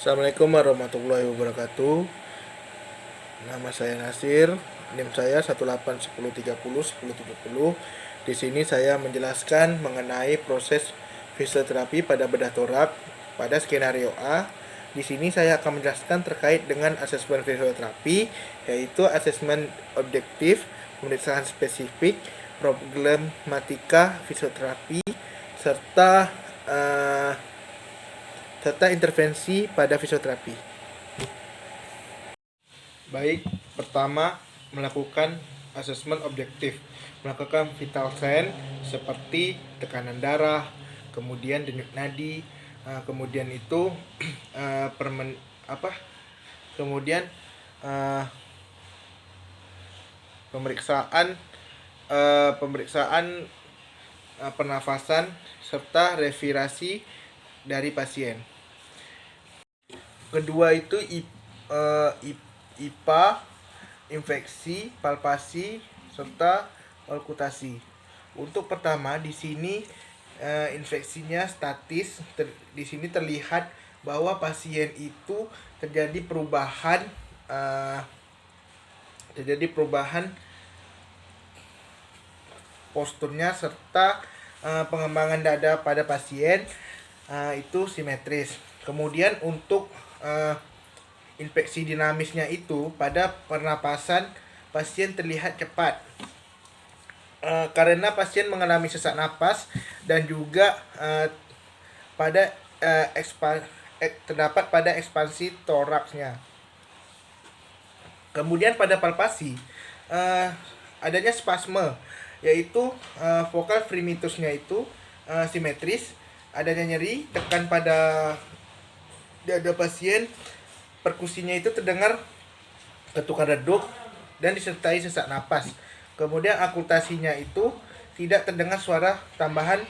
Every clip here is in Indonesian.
Assalamualaikum warahmatullahi wabarakatuh. Nama saya Nasir, NIM saya 1810301070. Di sini saya menjelaskan mengenai proses fisioterapi pada bedah torak pada skenario A. Di sini saya akan menjelaskan terkait dengan asesmen fisioterapi, yaitu asesmen objektif, pemeriksaan spesifik, problematika fisioterapi, serta intervensi pada fisioterapi. Baik, pertama melakukan asesmen objektif, melakukan vital sign seperti tekanan darah, kemudian denyut nadi, kemudian itu kemudian pemeriksaan pernafasan serta respirasi dari pasien. Kedua itu IPA, infeksi, palpasi, serta okultasi. Untuk pertama di sini infeksinya statis. Di sini terlihat bahwa pasien itu terjadi perubahan posturnya serta pengembangan dada pada pasien itu simetris. Kemudian untuk infeksi dinamisnya itu pada pernapasan pasien terlihat cepat karena pasien mengalami sesak napas dan juga terdapat pada ekspansi toraksnya. Kemudian pada palpasi adanya spasme, yaitu vokal frimitusnya itu simetris, adanya nyeri, tekan pada dada pasien, perkusinya itu terdengar ketukan redup dan disertai sesak napas. Kemudian okultasinya itu tidak terdengar suara tambahan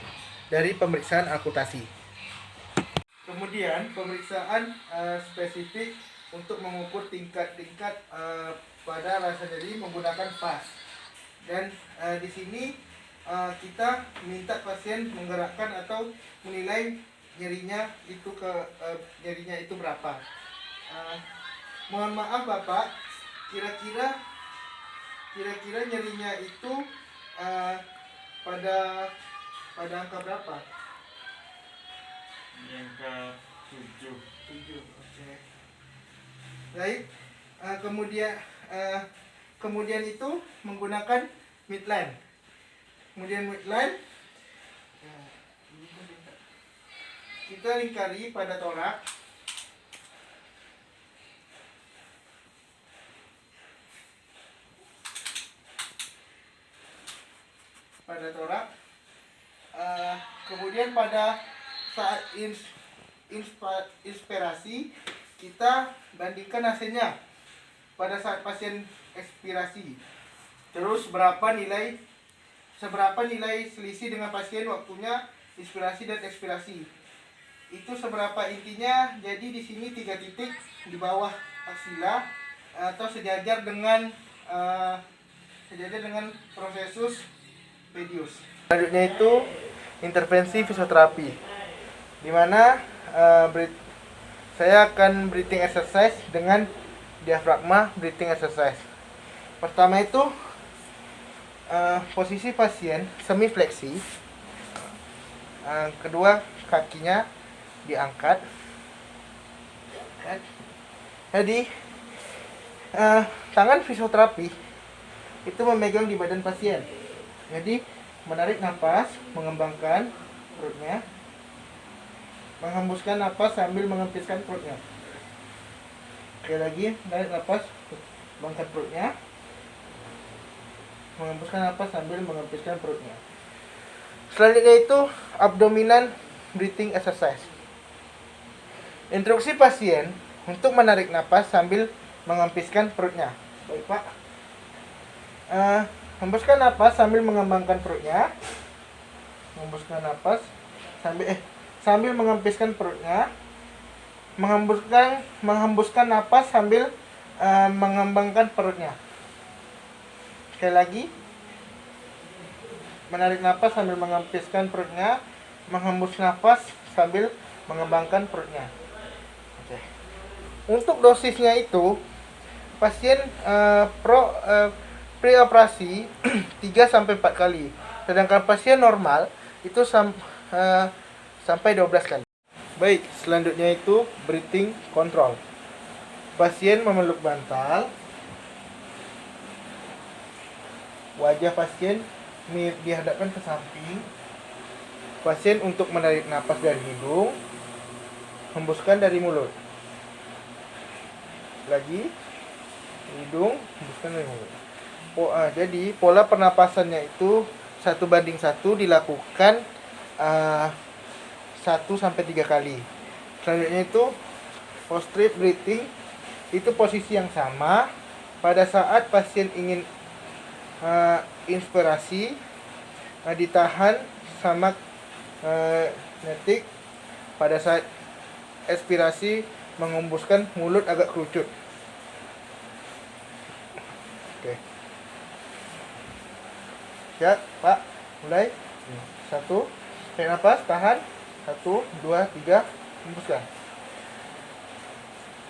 dari pemeriksaan okultasi. Kemudian pemeriksaan spesifik untuk mengukur tingkat pada rasa nyeri menggunakan FAS. Dan di sini kita minta pasien menggerakkan atau menilai nyerinya itu berapa. Mohon maaf Bapak, kira-kira nyerinya itu pada angka berapa? Angka 7. Oke. Baik. Kemudian itu menggunakan midline. Kita lingkari pada torak. Kemudian pada saat inspirasi kita bandingkan hasilnya pada saat pasien ekspirasi. Terus seberapa nilai selisih dengan pasien waktunya inspirasi dan ekspirasi. Itu seberapa intinya. Jadi di sini 3 titik di bawah aksila atau sejajar dengan prosesus pedius. Selanjutnya itu intervensi fisioterapi, di mana saya akan breathing exercise dengan diafragma breathing exercise. Pertama itu posisi pasien semi fleksi. Kedua, kakinya diangkat. Jadi tangan fisioterapi itu memegang di badan pasien. Jadi menarik napas, mengembangkan perutnya, menghembuskan napas sambil mengempiskan perutnya. Sekali lagi, menarik napas, mengembangkan perutnya, menghembuskan napas sambil mengempiskan perutnya. Selanjutnya itu abdominal breathing exercise. Instruksi pasien untuk menarik napas sambil mengempiskan perutnya. Baik Pak. Hembuskan napas sambil mengembangkan perutnya. Menghembuskan napas sambil mengempiskan perutnya. Menghembuskan napas sambil mengembangkan perutnya. Sekali lagi. Menarik napas sambil mengempiskan perutnya. Menghembus napas sambil mengembangkan perutnya. Oke. Untuk dosisnya itu pasien pre-operasi 3 sampai 4 kali. Sedangkan pasien normal itu sampai 12 kali. Baik, selanjutnya itu breathing control. Pasien memeluk bantal. Wajah pasien dihadapkan ke samping. Pasien untuk menarik napas dari hidung, hembuskan dari mulut. Lagi hidung, hembuskan dari mulut. Jadi pola pernapasannya itu 1:1 dilakukan 1 sampai 3 kali. Selanjutnya itu post-trip breathing, itu posisi yang sama pada saat pasien ingin inspirasi, ditahan sama detik. Pada saat expirasi mengembuskan, mulut agak kerucut. Oke. Siap, Pak. Mulai. 1, tarik nafas, tahan. 1, 2, 3, hembuskan.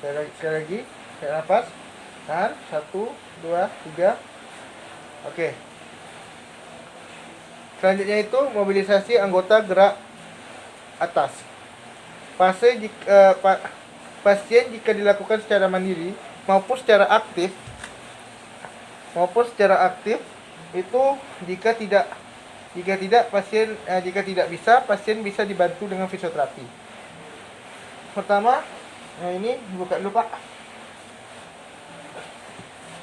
Sekali lagi, tarik nafas, tahan. 1, 2, 3. Oke. Selanjutnya itu mobilisasi anggota gerak atas. Pasien jika dilakukan secara mandiri maupun secara aktif itu jika tidak bisa, pasien bisa dibantu dengan fisioterapi. Pertama, ini buka dulu, Pak.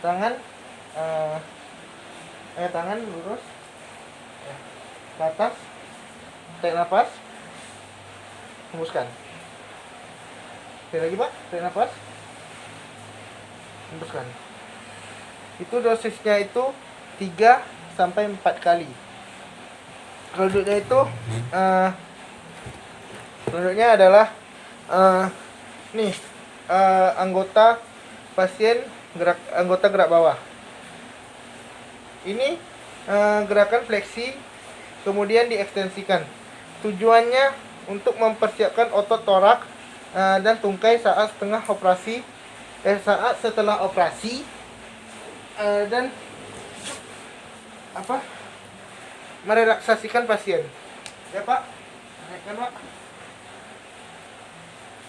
Tangan lurus ke atas, tarik nafas, hembuskan. Sekali lagi, Pak, tarik nafas, hembuskan. Itu dosisnya itu 3 sampai 4 kali. Selanjutnya itu adalah anggota gerak bawah. Ini gerakan fleksi kemudian diekstensikan. Tujuannya untuk mempersiapkan otot torak dan tungkai saat setelah operasi dan merelaksasikan pasien. Ya, Pak. Naikkan, Pak.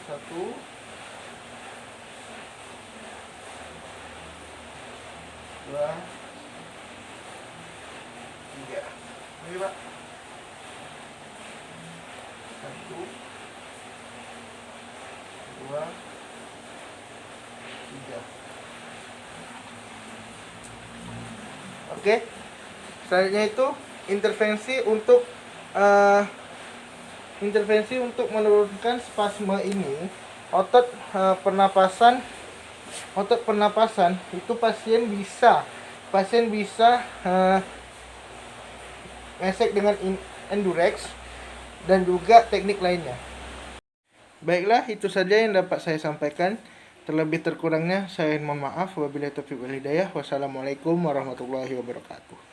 1, 2, 3. Ini, Pak. 1, 2, 3. Oke. Selanjutnya itu intervensi untuk menurunkan spasme ini. Otot pernapasan itu pasien bisa ngesek dengan endurex dan juga teknik lainnya. Baiklah, itu saja yang dapat saya sampaikan. Terlebih terkurangnya saya mohon maaf. Wabillahi taufiq wal hidayah. Wassalamualaikum warahmatullahi wabarakatuh.